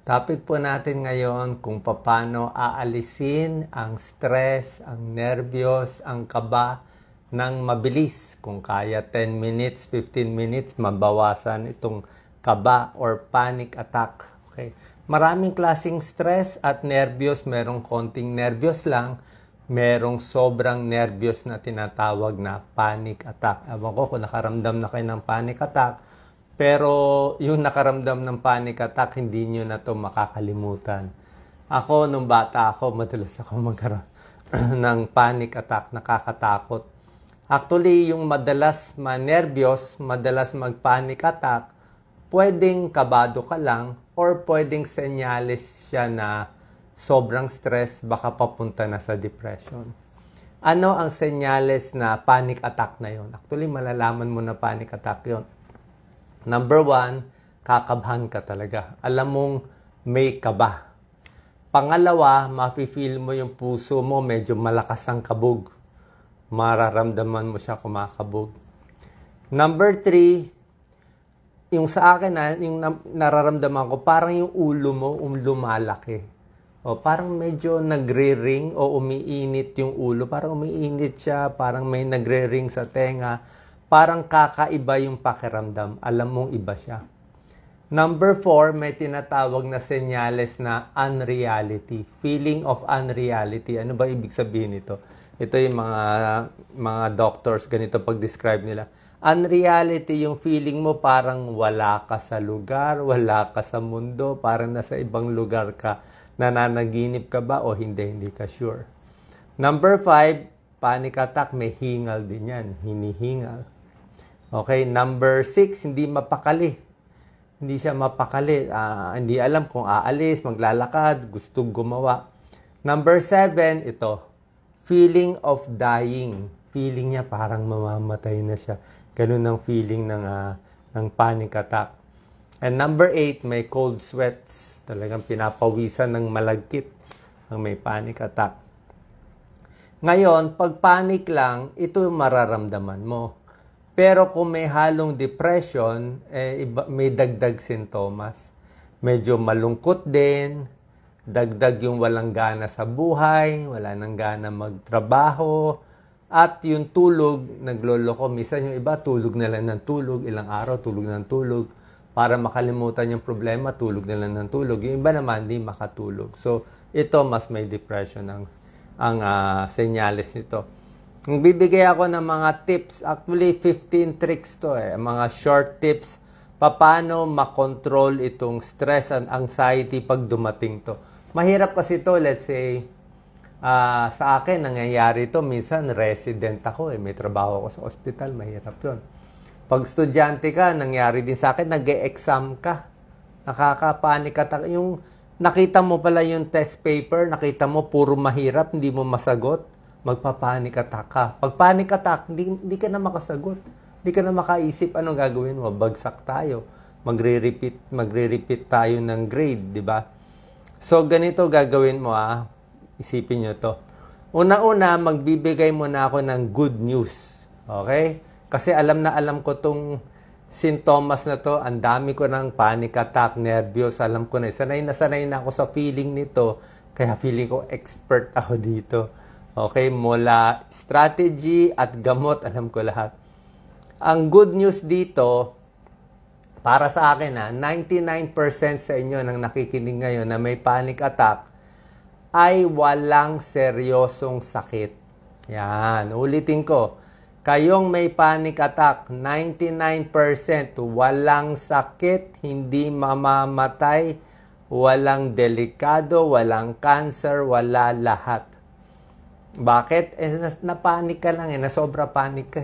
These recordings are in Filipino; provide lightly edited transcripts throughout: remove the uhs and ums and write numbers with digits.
Topic po natin ngayon kung paano aalisin ang stress, ang nervyos, ang kaba ng mabilis. Kung kaya 10 minutes, 15 minutes, mabawasan itong kaba or panic attack. Okay. Maraming klaseng stress at nervyos. Merong konting nervyos lang. Merong sobrang nervyos na tinatawag na panic attack. Ewan ko kung nakaramdam na kayo ng panic attack. Pero yung nakaramdam ng panic attack, hindi nyo na to makakalimutan. Ako, nung bata ako, madalas ako magkaroon ng panic attack, nakakatakot. Actually, yung madalas manervyos, madalas mag-panic attack, pwedeng kabado ka lang or pwedeng senyales siya na sobrang stress, baka papunta na sa depression. Ano ang senyales na panic attack na yon? Actually, malalaman mo na panic attack yon. Number 1, kakabhan ka talaga. Alam mong may kaba. Pangalawa, mafe-feel mo yung puso mo, medyo malakas ang kabog. Mararamdaman mo siya kumakabog. Number 3, yung sa akin yung nararamdaman ko, parang yung ulo mo lumalaki. O parang medyo nagre-ring o umiinit yung ulo. Parang umiinit siya, parang may nagre-ring sa tenga. Parang kakaiba yung pakiramdam. Alam mong iba siya. Number 4, may tinatawag na senyales na unreality. Feeling of unreality. Ano ba ibig sabihin nito? Ito yung mga doctors, ganito pag-describe nila. Unreality, yung feeling mo parang wala ka sa lugar, wala ka sa mundo, parang nasa ibang lugar ka. Nananaginip ka ba o hindi ka sure. Number 5, panic attack, may hingal din yan. Hinihingal. Okay, number 6, hindi mapakali. Hindi siya mapakali. Hindi alam kung aalis, maglalakad, gustong gumawa. Number 7, ito, feeling of dying. Feeling niya parang mamamatay na siya. Ganun ang feeling ng panic attack. And number 8, may cold sweats. Talagang pinapawisan ng malagkit ang may panic attack. Ngayon, pag panic lang, ito yung mararamdaman mo. Pero kung may halong depression, may dagdag sintomas. Medyo malungkot din, dagdag yung walang gana sa buhay, wala nang gana magtrabaho, at yung tulog, nagloloko. Minsan yung iba, tulog na lang ng tulog, ilang araw, tulog ng tulog. Para makalimutan yung problema, tulog na lang ng tulog. Yung iba naman, di makatulog. So, ito mas may depression ang senyales nito. Bibigay ako ng mga tips. Actually, 15 tricks to mga short tips. Paano makontrol itong stress and anxiety pag dumating to. Mahirap kasi to, let's say, sa akin, nangyayari to. Minsan, resident ako. May trabaho ako sa ospital. Mahirap yun. Pag estudyante ka, nangyari din sa akin, nag-e-exam ka. Nakaka-panic attack. Yung nakita mo pala yung test paper, nakita mo puro mahirap, hindi mo masagot, magpa-panic attack ka. Pag panic attack, hindi ka na makasagot. Hindi ka na makaisip anong gagawin mo. Bagsak tayo. Magre-repeat tayo ng grade, di ba? So, ganito gagawin mo, Isipin nyo to. Una-una, magbibigay muna ako ng good news. Okay? Kasi alam ko tong sintomas na to. Ang dami ko ng panic attack, nervyos. Alam ko na. Sanay na ako sa feeling nito. Kaya feeling ko expert ako dito. Okay, mula strategy at gamot, alam ko lahat. Ang good news dito, para sa akin 99% sa inyo nang nakikinig ngayon na may panic attack, ay walang seryosong sakit. Yan, ulitin ko. Kayong may panic attack, 99% walang sakit, hindi mamamatay, walang delikado, walang cancer, wala lahat. Bakit? Napanik ka lang nasobra panic ka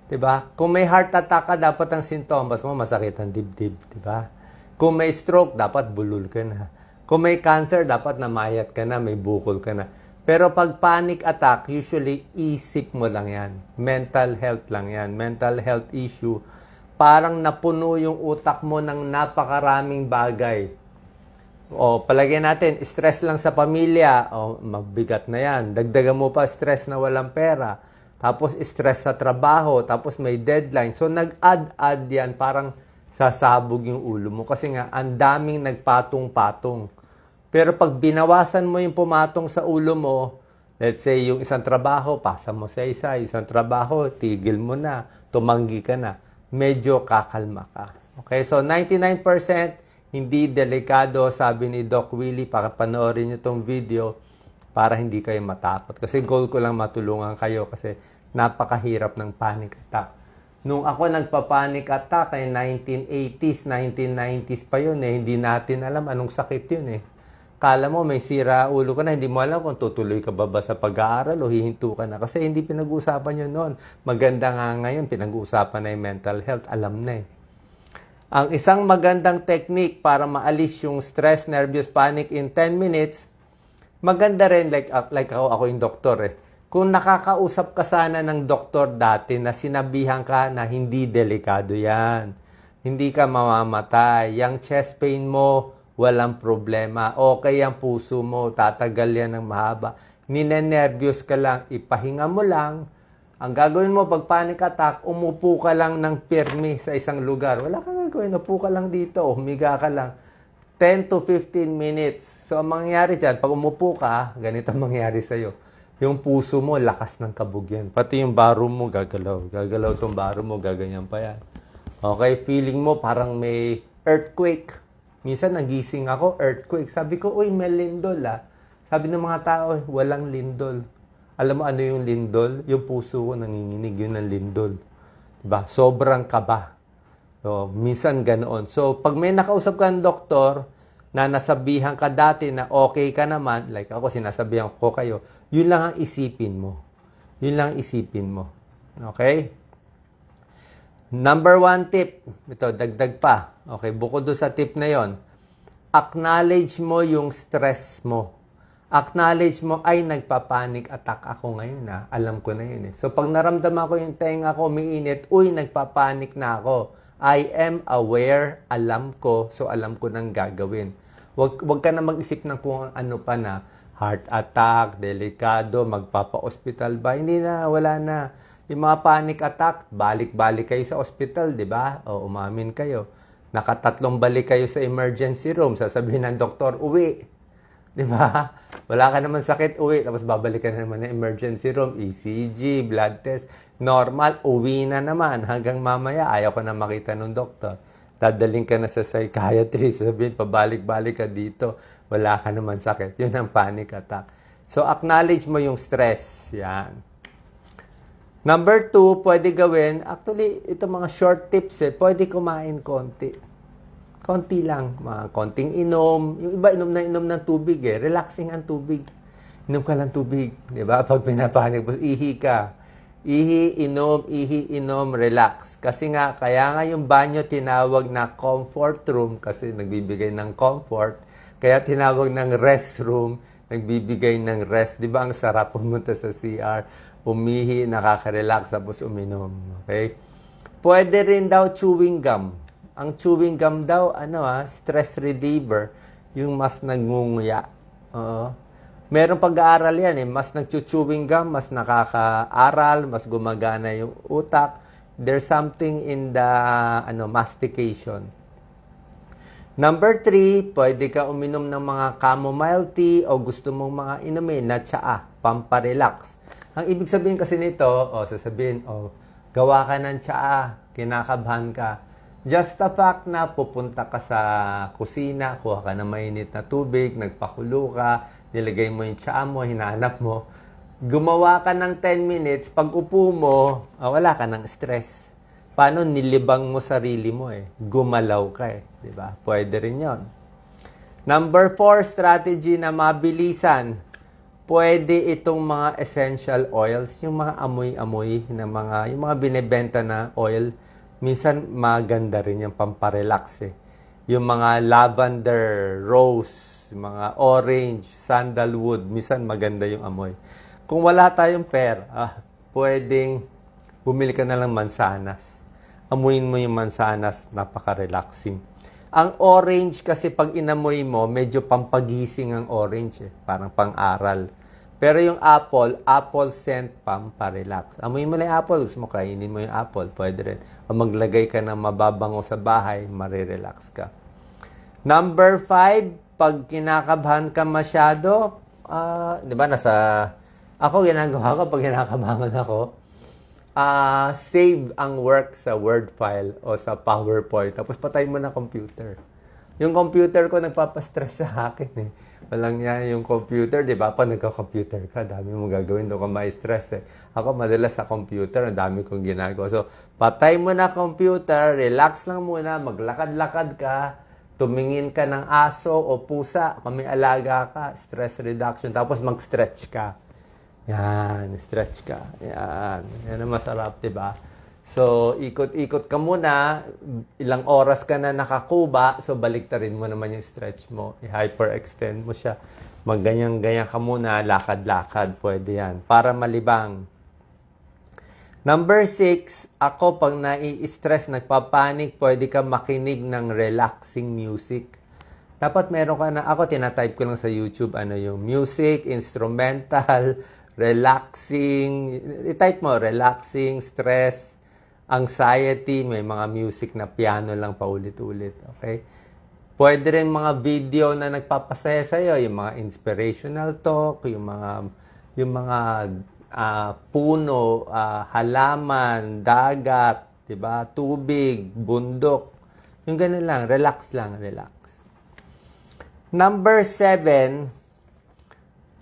Diba? Kung may heart attack ka, dapat ang sintomas mo masakit ang dibdib, diba? Kung may stroke, dapat bulol ka na. Kung may cancer, dapat namayat ka na, may bukol ka na. Pero pag panic attack, usually isip mo lang yan. Mental health lang yan. Mental health issue. Parang napuno yung utak mo ng napakaraming bagay. O, palagyan natin, stress lang sa pamilya. O, mabigat na yan. Dagdagan mo pa stress na walang pera. Tapos, stress sa trabaho. Tapos, may deadline. So, nag-add yan. Parang sasabog yung ulo mo. Kasi nga, ang daming nagpatong-patong. Pero pag binawasan mo yung pumatong sa ulo mo, let's say yung isang trabaho, pasa mo sa isa, isang trabaho, tigil mo na, tumanggi ka na, medyo kakalma ka. Okay, so 99% hindi delikado, sabi ni Doc Willie, panoorin nyo itong video para hindi kayo matakot. Kasi goal ko lang matulungan kayo kasi napakahirap ng panic attack. Nung ako nagpa-panic attack ay 1980s, 1990s pa yun eh. Hindi natin alam anong sakit yun eh. Kala mo may sira ulo ka na, hindi mo alam kung tutuloy ka ba sa pag-aaral o hihinto ka na. Kasi hindi pinag-uusapan yun noon. Maganda nga ngayon, pinag-uusapan na yung mental health. Alam na eh. Ang isang magandang technique para maalis yung stress, nervous panic in 10 minutes, maganda rin, like ako yung doktor eh. Kung nakakausap ka sana ng doktor dati na sinabihan ka na hindi delikado yan. Hindi ka mamamatay. Yang chest pain mo, walang problema. Okay ang puso mo, tatagal yan ng mahaba. Ninenervyos ka lang, ipahinga mo lang. Ang gagawin mo pag panic attack, umupo ka lang ng pirmi sa isang lugar. Wala kang gagawin, upo ka lang dito, humiga ka lang. 10 to 15 minutes. So, ang mangyayari dyan, pag umupo ka, ganito ang mangyayari sa'yo. Yung puso mo, lakas ng kabog yan. Pati yung baro mo, gagalaw. Gagalaw tong baro mo, gaganyan pa yan. Okay, feeling mo parang may earthquake. Minsan nagising ako, earthquake. Sabi ko, uy, may lindol ah. Sabi ng mga tao, walang lindol. Alam mo ano yung lindol? Yung puso ko nanginginig, yun ang lindol. Diba? Sobrang kaba. So, minsan ganoon. So, pag may nakausap ka ng doktor, na nasabihan ka dati na okay ka naman, like ako, sinasabihan ko kayo, yun lang ang isipin mo. Yun lang ang isipin mo. Okay? Number 1 tip. Ito, dagdag pa. Okay, bukod doon sa tip na yon, acknowledge mo yung stress mo. Acknowledge mo, ay, nagpa-panic attack ako ngayon. Ha? Alam ko na yun. Eh. So, pag naramdaman ko yung tenga ko, umiinit, uy, nagpa-panic na ako. I am aware, alam ko, so alam ko nang gagawin. Wag ka na mag-isip ng kung ano pa na, heart attack, delikado, magpapa-hospital ba? Hindi na, wala na. Yung mga panic attack, balik-balik kayo sa hospital, di ba? O umamin kayo. Nakatatlong balik kayo sa emergency room, sasabihin ng doktor, uwi. Di ba? Wala ka naman sakit, uwi. Tapos babalik ka na naman ng emergency room, ECG, blood test. Normal, uwi na naman. Hanggang mamaya, ayaw ko na makita ng doktor. Dadaling ka na sa psychiatrist, sabihin, pabalik-balik ka dito. Wala ka naman sakit. Yun ang panic attack. So, acknowledge mo yung stress. Yan. Number 2, pwede gawin, actually, ito mga short tips pwede kumain konti. Konti lang, mga konting inom. Yung iba, inom ng tubig relaxing ang tubig. Inom ka lang tubig, di ba? Pag pinapanik, ihi ka. Ihi, inom, relax. Kasi nga, kaya nga yung banyo tinawag na comfort room kasi nagbibigay ng comfort. Kaya tinawag ng restroom, nagbibigay ng rest. Di ba ang sarap pumunta sa CR, umihi, nakaka-relax, tapos uminom. Okay? Pwede rin daw chewing gum. Ang chewing gum daw, stress reliever, yung mas nagngunguya. Merong pag-aaral yan mas nag-chewing gum, mas nakaka-aral, mas gumagana yung utak. There's something in the mastication. Number 3, pwede ka uminom ng mga chamomile tea o gusto mong mga inumin na tsaa, pamparelax. Ang ibig sabihin kasi nito, sasabihin, gawa ka ng tsaa, kinakabahan ka. Just the fact na pupunta ka sa kusina, kuha ka ng mainit na tubig, nagpakulo ka, nilagay mo yung tsaa mo, hinahanap mo. Gumawa ka ng 10 minutes, pag upo mo, wala ka ng stress. Paano nilibang mo sarili mo Gumalaw ka diba? Pwede rin yon. Number 4, strategy na mabilisan. Pwede itong mga essential oils, yung mga amoy-amoy, yung mga binebenta na oil, minsan maganda rin yung pamparelax Yung mga lavender, rose, yung mga orange, sandalwood, minsan maganda yung amoy. Kung wala tayong pera, pwedeng bumili ka na lang mansanas. Amuyin mo yung mansanas, napaka-relaxing. Ang orange kasi pag inamoy mo, medyo pampagising ang orange parang pang-aral. Pero yung apple scent pamparelax. Amoy mo lang yung apple, gusto mo kainin mo yung apple, pwede rin. O maglagay ka ng mababango sa bahay, marirelax ka. Number 5, pag kinakabahan ka masyado, di ba ako ginagawa ko pag kinakabahan ako, save ang work sa Word file o sa PowerPoint. Tapos patay mo na computer. Yung computer ko nagpapastress sa akin eh. Walang yan yung computer, di ba? Pag nagka-computer ka, dami mo gagawin, doon ka ma-stress eh. Ako madalas sa computer, ang dami kong ginagawa. So, patay mo na computer, relax lang muna, maglakad-lakad ka, tumingin ka ng aso o pusa, kung may alaga ka, stress reduction, tapos mag-stretch ka. Yan, stretch ka. Yan. Yan ang masarap, di ba? So, ikot-ikot ka muna, ilang oras ka na nakakuba, so baliktarin mo naman yung stretch mo. I-hyperextend mo siya. Magganyan-ganyan ka muna, lakad-lakad, pwede yan. Para malibang. Number 6, ako pag nai-stress, nagpapanik, pwede ka makinig ng relaxing music. Dapat meron ka na, ako tinatype ko lang sa YouTube, yung music, instrumental, relaxing, i-type mo, relaxing, stress, anxiety, may mga music na piano lang paulit-ulit, okay? Pwede rin mga video na nagpapasaya sa'yo, yung mga inspirational talk, yung mga puno, halaman, dagat, diba? Tubig, bundok. Yung ganun lang, relax lang, relax. Number 7,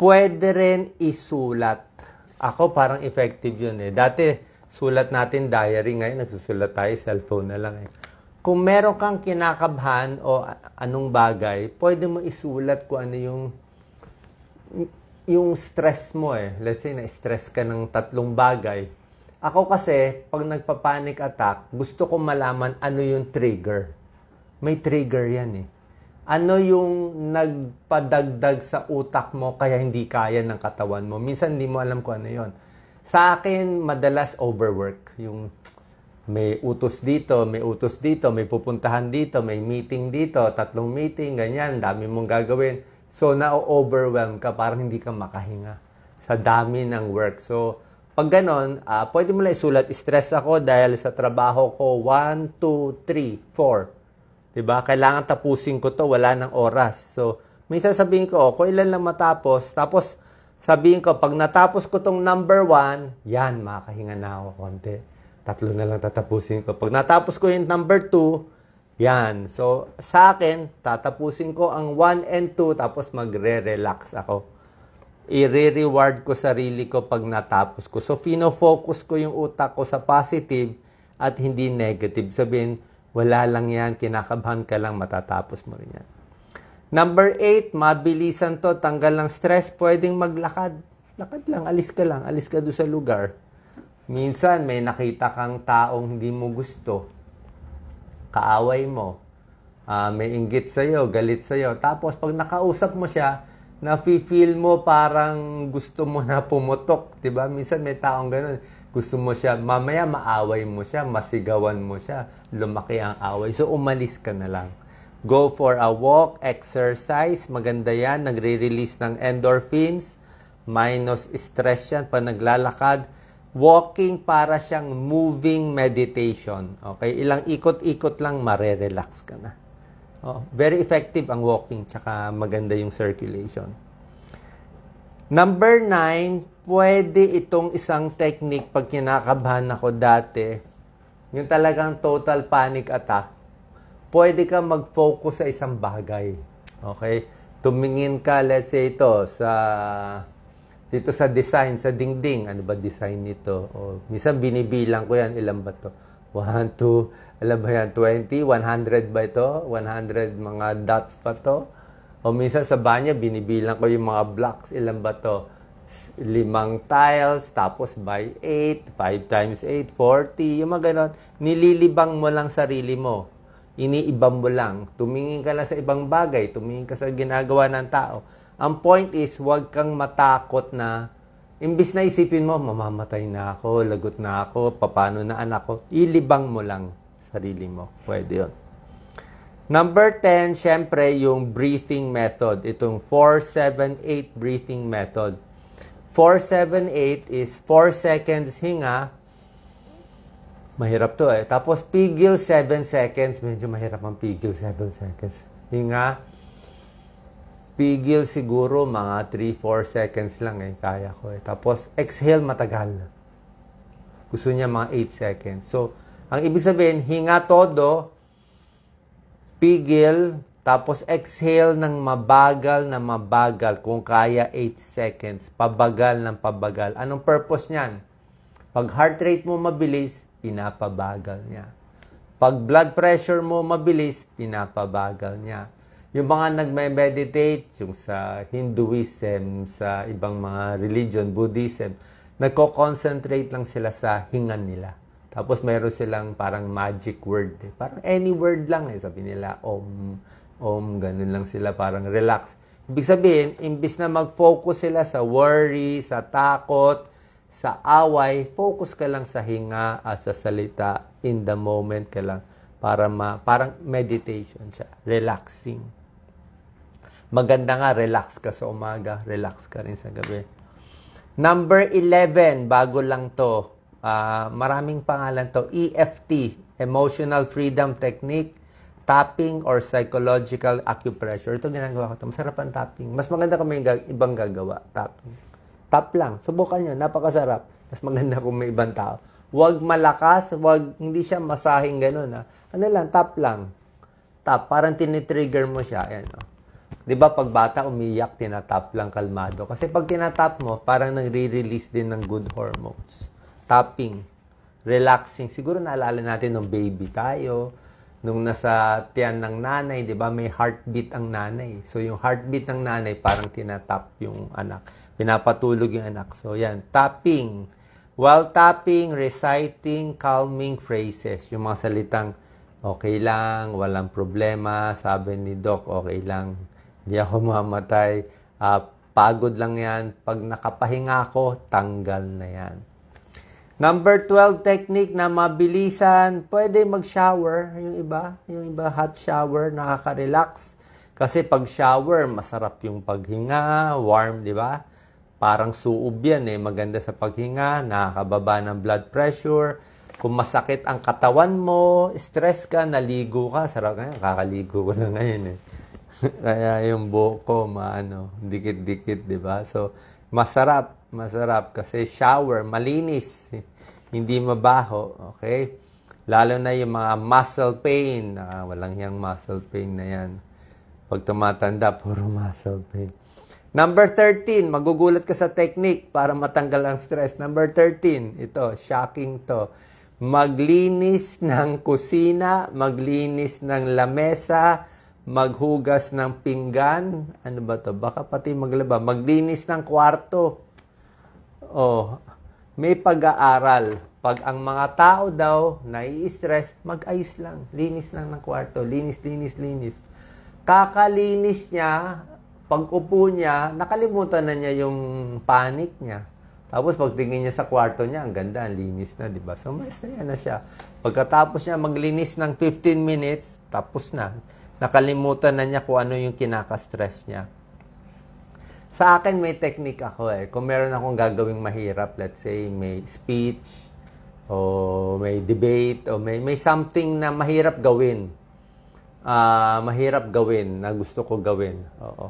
pwede rin isulat. Ako parang effective yun eh. Dati, sulat natin diary, ngayon nagsusulat tayo, cellphone na lang eh. Kung meron kang kinakabahan o anong bagay, pwede mo isulat kung ano yung stress mo eh. Let's say, na-stress ka ng 3 bagay. Ako kasi, pag nagpa-panic attack, gusto ko malaman ano yung trigger. May trigger yan eh. Ano yung nagpadagdag sa utak mo kaya hindi kaya ng katawan mo. Minsan hindi mo alam kung ano yon. Sa akin, madalas overwork. Yung may utos dito, may pupuntahan dito, may meeting dito, 3 meeting, ganyan, dami mong gagawin. So, na-overwhelm ka, parang hindi ka makahinga sa dami ng work. So, pag ganon, pwede mo lang isulat, stress ako dahil sa trabaho ko, 1, 2, 3, 4. Diba? Kailangan tapusin ko to, wala ng oras. So, minsan sabihin ko, kung ilan lang matapos, tapos, sabihin ko, pag natapos ko tong number 1, yan, makahinga na ako konti. 3 na lang tatapusin ko. Pag natapos ko yung number 2, yan. So, sa akin, tatapusin ko ang 1 and 2, tapos magre-relax ako. I-reward ko sarili ko pag natapos ko. So, fino-focus ko yung utak ko sa positive at hindi negative. Sabihin, wala lang yan, kinakabahan ka lang, matatapos mo rin yan. Number 8, mabilisan to, tanggal ng stress, pwedeng maglakad. Lakad lang, alis ka doon sa lugar. Minsan, may nakita kang taong hindi mo gusto. Kaaway mo. May inggit sa'yo, galit sa'yo. Tapos, pag nakausap mo siya, nafe-feel mo parang gusto mo na pumutok. Diba? Minsan, may taong ganun. Gusto mo siya, mamaya maaway mo siya, masigawan mo siya, lumaki ang away. So, umalis ka na lang. Go for a walk, exercise, maganda yan, nagre-release ng endorphins, minus stress yan pag naglalakad. Walking para siyang moving meditation. Okay? Ilang ikot-ikot lang, marerelax ka na. Very effective ang walking, tsaka maganda yung circulation. Number 9, pwede itong isang technique pag kinakabahan ako dati, yung talagang total panic attack, pwede ka mag-focus sa isang bagay. Okay? Tumingin ka, let's say dito sa design, sa dingding. Ano ba design nito? O, minsan binibilang ko yan, ilan ba to? 1, 2, alam ba yan? 20, 100 ba ito? 100 mga dots pa to? O minsan sa banyo, binibilang ko yung mga blocks, ilan ba to? 5 tiles, tapos by 8, 5 times 8, 40, yung mga ganon. Nililibang mo lang sarili mo. Iniibang mo lang. Tumingin ka lang sa ibang bagay. Tumingin ka sa ginagawa ng tao. Ang point is, huwag kang matakot na, imbis na isipin mo, mamamatay na ako, lagot na ako, papano na anak ko, ilibang mo lang sarili mo. Pwede yun. Number 10, syempre, yung breathing method. Itong 4-7-8 breathing method. 4-7-8 is 4 seconds hinga. Mahirap to eh. Tapos pigil 7 seconds. Medyo mahirap ang pigil 7 seconds. Hinga. Pigil siguro mga 3-4 seconds lang eh. Kaya ko eh. Tapos exhale matagal. Gusto niya mga 8 seconds. So, ang ibig sabihin, hinga todo, pigil, tapos exhale ng mabagal na mabagal. Kung kaya 8 seconds. Pabagal ng pabagal. Anong purpose niyan? Pag heart rate mo mabilis, pinapabagal niya. Pag blood pressure mo mabilis, pinapabagal niya. Yung mga nagme-meditate, yung sa Hinduism, sa ibang mga religion, Buddhism, nagko-concentrate lang sila sa hingan nila. Tapos mayroon silang parang magic word. Eh. Parang any word lang eh. Sabi nila, om, ganun lang sila, parang relax. Ibig sabihin, imbis na mag-focus sila sa worry, sa takot, sa away, focus ka lang sa hinga at sa salita. In the moment ka lang. Parang meditation siya. Relaxing. Maganda nga, relax ka sa umaga. Relax ka rin sa gabi. Number 11, bago lang to. Maraming pangalan to. EFT, Emotional Freedom Technique, tapping or psychological acupressure. Ito ginagawa ko to. Masarap ang tapping. Mas maganda kung may ibang gagawa. Tapping. Tap lang. Subukan nyo. Napakasarap. Mas maganda kung may ibang tao. Huwag malakas. Hindi siya masahing ganun. Ha? Ano lang? Tap lang. Tap. Parang tinitrigger mo siya. Ayan, oh. Di ba pag bata umiyak, tinatap lang kalmado. Kasi pag tinatap mo, parang nagre-release din ng good hormones. Tapping. Relaxing. Siguro naalala natin nung baby tayo. Nung nasa tiyan ng nanay, di ba, may heartbeat ang nanay. So, yung heartbeat ng nanay, parang tinatap yung anak. Pinapatulog yung anak. So, yan. Tapping. While tapping, reciting calming phrases. Yung mga salitang, okay lang, walang problema. Sabi ni Doc, okay lang. Hindi ako mamatay. Pagod lang yan. Pag nakapahinga ako, tanggal na yan. Number 12 technique na mabilisan, pwede mag-shower. Yung iba hot shower, nakaka-relax. Kasi pag shower, masarap yung paghinga, warm, di ba? Parang suob yan eh, maganda sa paghinga, nakakababa ng blood pressure. Kung masakit ang katawan mo, stress ka, naligo ka, sarap ngayon, kakaligo ko na ngayon eh. Kaya yung buhok ko, dikit-dikit, di ba? So, masarap kasi shower, malinis, hindi mabaho, okay? Lalo na yung mga muscle pain, walang yang muscle pain na yan. Pag tumatanda, puro muscle pain. Number 13, magugulat ka sa technique para matanggal ang stress. Number 13, ito, shocking to. Maglinis ng kusina, maglinis ng lamesa, maghugas ng pinggan. Ano ba to? Baka pati maglaba. Maglinis ng kwarto. May pag-aaral. Pag ang mga tao daw nai-stress, mag-ayos lang. Linis lang ng kwarto. Linis. Kakalinis niya, pag upo niya, nakalimutan na niya yung panic niya. Tapos pagtingin niya sa kwarto niya, ang ganda, ang linis na, di ba? So, masaya na siya. Pagkatapos niya maglinis ng 15 minutes, tapos na. Nakalimutan na niya kung ano yung kinaka-stress niya. Sa akin, may technique ako eh. Kung meron akong gagawing mahirap, let's say may speech, o may debate, o may something na mahirap gawin. Mahirap gawin na gusto ko gawin. Oo.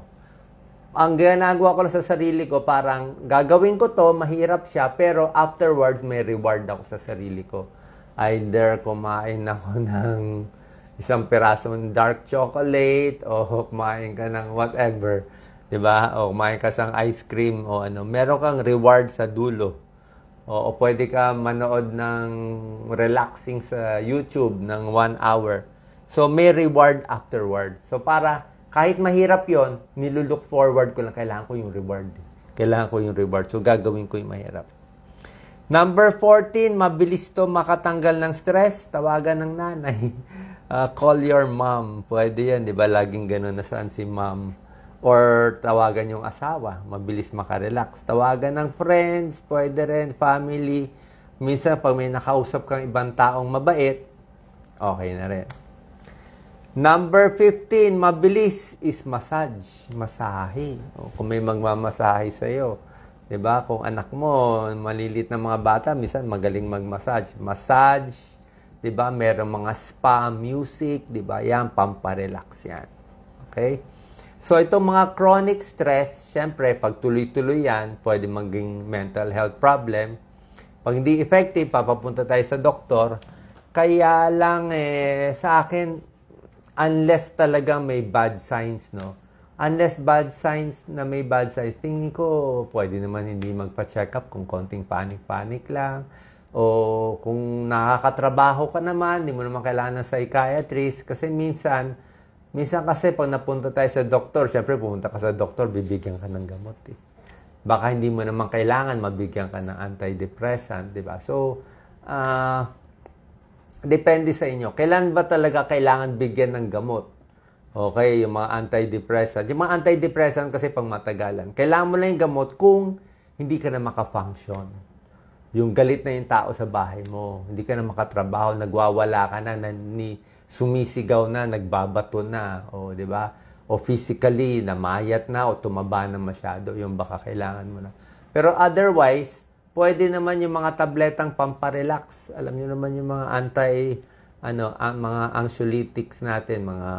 Ang ginagawa ko lang sa sarili ko, parang gagawin ko to, mahirap siya, pero afterwards may reward ako sa sarili ko. Either kumain ako ng isang pirasong dark chocolate, o kumain ka ng whatever, diba? O kumain ka sa ice cream, o ano. Meron kang reward sa dulo. O pwede ka manood ng relaxing sa YouTube ng 1 hour. So, may reward afterwards. So, para kahit mahirap yon, nilulook forward ko lang, kailangan ko yung reward. So, gagawin ko yung mahirap. Number 14, mabilis to makatanggal ng stress. Tawagan ng nanay. Call your mom. Pwede yan, di ba? Laging gano'n, nasaan si mom. Or tawagan yung asawa. Mabilis makarelax. Tawagan ng friends. Pwede rin, family. Minsan, pag may nakausap kang ibang taong mabait, okay na rin. Number 15, mabilis is massage. Masahe. O, kung may magmamasahe sa'yo, 'Di ba? Kung anak mo, malilit na mga bata, minsan magaling mag-massage. Massage, 'di ba? Merong mga spa music, 'di ba? Yan, pamparelax yan. Okay? So, itong mga chronic stress, syempre, pag tuloy-tuloy yan, pwede maging mental health problem. Pag hindi effective, papapunta tayo sa doktor. Kaya lang, sa akin, unless talaga may bad signs, no? Unless bad signs na may bad signs, tingin ko, pwede naman hindi magpa-check up kung konting panic-panic lang. O kung nakakatrabaho ka naman, hindi mo naman kailangan ng psychiatrist. Kasi minsan kasi pag napunta tayo sa doktor, syempre pumunta ka sa doktor, bibigyan ka ng gamot eh. Baka hindi mo naman kailangan mabigyan ka ng antidepressant, di ba? So, depende sa inyo. Kailan ba talaga kailangan bigyan ng gamot? Okay, yung mga antidepressant. Yung mga antidepressant kasi pang matagalan. Kailangan mo lang yung gamot kung hindi ka na makafunction. Yung galit na yung tao sa bahay mo. Hindi ka na makatrabaho, nagwawala ka na, sumisigaw na, nagbabato na, o di ba? O physically, namayat na, o tumaba na masyado, yung baka kailangan mo na. Pero otherwise, pwede naman yung mga tabletang pamparelax. Alam niyo naman yung mga mga anxiolytics natin, mga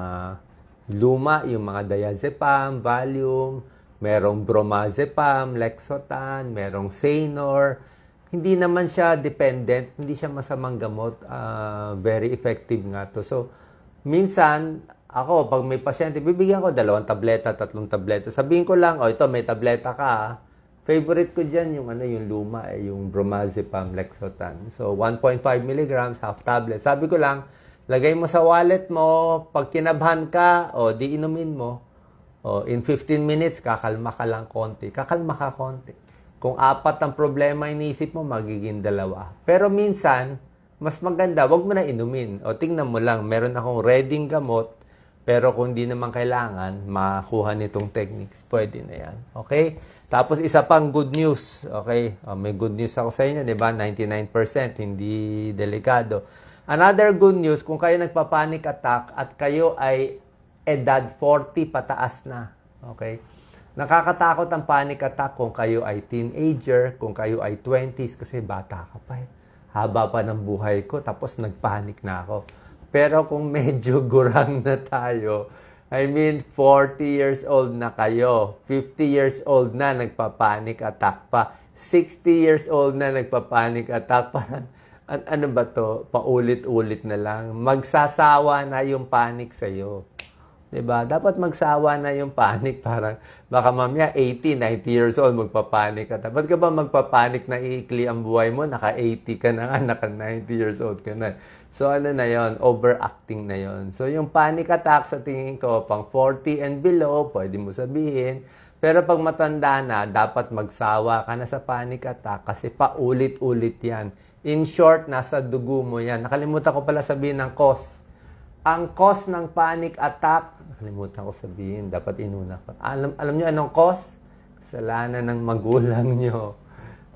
luma, yung mga diazepam, Valium, merong bromazepam, Lexotan, merong Sanor. Hindi naman siya dependent, hindi siya masamang gamot, very effective nga to. So, minsan, ako, pag may pasyente, bibigyan ko 2 tableta, 3 tableta. Sabihin ko lang, ito, may tableta ka. Favorite ko dyan yung, yung luma, yung bromazepam, Lexotan. So, 1.5 milligrams, half tablet. Sabi ko lang, lagay mo sa wallet mo, pag kinabhan ka, di inumin mo. In 15 minutes, kakalma ka lang konti. Kakalma ka konti. Kung 4 ang problema iniisip mo, magiging 2. Pero minsan, mas maganda, wag mo na inumin. Tingnan mo lang, meron akong ready gamot, pero kung di naman kailangan, makuha nitong techniques, pwede na yan. Okay? Tapos isa pang good news. Okay? May good news ako sa inyo, di ba? 99%, hindi delikado. Another good news, kung kayo nagpa-panic attack at kayo ay edad 40 pataas na. Okay? Nakakatakot ang panic attack kung kayo ay teenager, kung kayo ay 20s, kasi bata ka pa eh. Haba pa ng buhay ko, tapos nagpanic na ako. Pero kung medyo gurang na tayo, 40 years old na kayo, 50 years old na, nagpa-panic attack pa, 60 years old na, nagpa-panic attack pa, ano ba to? Paulit-ulit na lang. Magsasawa na yung panic sa'yo. Diba? Dapat magsawa na yung panic. Parang baka mamaya 80, 90 years old magpapanik ka. Dapat ka ba magpapanik na iikli ang buhay mo? Naka-80 ka na nga, naka-90 years old ka na. So ano na yon? Overacting na yon. So yung panic attack sa tingin ko, pang 40 and below, pwede mo sabihin. Pero pag matanda na, dapat magsawa ka na sa panic attack kasi paulit-ulit yan. In short, nasa dugo mo yan. Nakalimutan ko pala sabihin ng cause. Ang cause ng panic attack, nakalimutan ko sabihin, dapat inuna ko. Alam nyo anong cause? Kasalanan ng magulang nyo.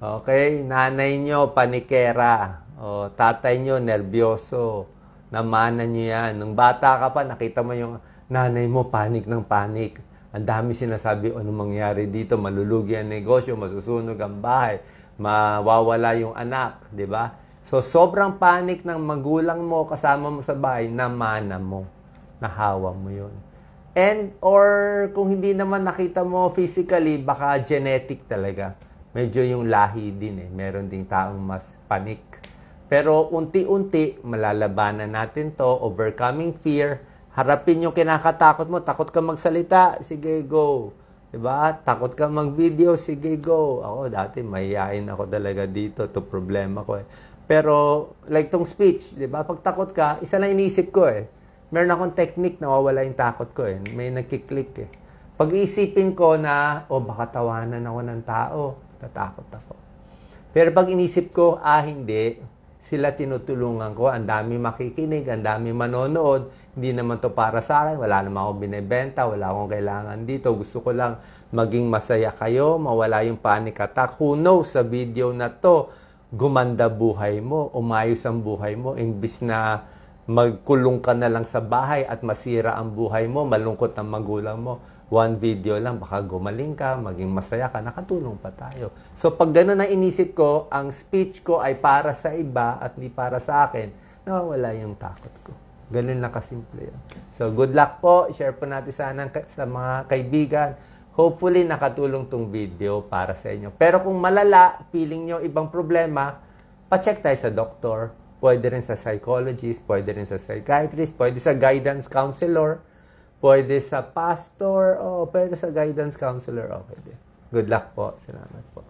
Okay? Nanay nyo, panikera. O, tatay nyo, nervyoso. Namanan nyo yan. Nung bata ka pa, nakita mo yung nanay mo, panik ng panik. Ang dami sinasabi, anong mangyari dito? Malulugi ang negosyo, masusunog ang bahay, mawawala yung anak, di ba? So, sobrang panic ng magulang mo, kasama mo sa bahay, namana mo, nahawa mo yun. And, or kung hindi naman nakita mo physically, baka genetic talaga. Medyo yung lahi din eh. Meron ding taong mas panik. Pero unti-unti, malalabanan natin to, overcoming fear. Harapin yung kinakatakot mo. Takot ka magsalita, sige, go. Diba? Takot ka mag-video, sige, go. Ako, dati, mahihain ako talaga dito. Ito problema ko eh. Pero, like tong speech, diba? Pag takot ka, isa lang iniisip ko eh. Meron akong technique na mawala yung takot ko eh. May nagkiklik eh. Pag iisipin ko na, baka tawanan ako ng tao, tatakot ako. Pero pag inisip ko, hindi, sila tinutulungan ko, ang dami makikinig, ang dami manonood, hindi naman to para sa akin, wala naman akong binibenta, wala akong kailangan dito, gusto ko lang maging masaya kayo, mawala yung panic attack. Who knows, sa video na to, gumanda buhay mo, umayos ang buhay mo, imbis na magkulong ka na lang sa bahay at masira ang buhay mo, malungkot ang magulang mo, one video lang, baka gumaling ka, maging masaya ka, nakatulong pa tayo. So, pag gano'n na inisip ko, ang speech ko ay para sa iba at hindi para sa akin, nawawala yung takot ko. Ganun lang kasimple yun. So, good luck po. Share po natin sana sa mga kaibigan. Hopefully, nakatulong tong video para sa inyo. Pero kung malala, feeling nyo ibang problema, pa-check tayo sa doktor. Pwede rin sa psychologist, pwede rin sa psychiatrist, pwede sa guidance counselor, pwede sa pastor, o pwede sa guidance counselor. Okay din. Good luck po. Salamat po.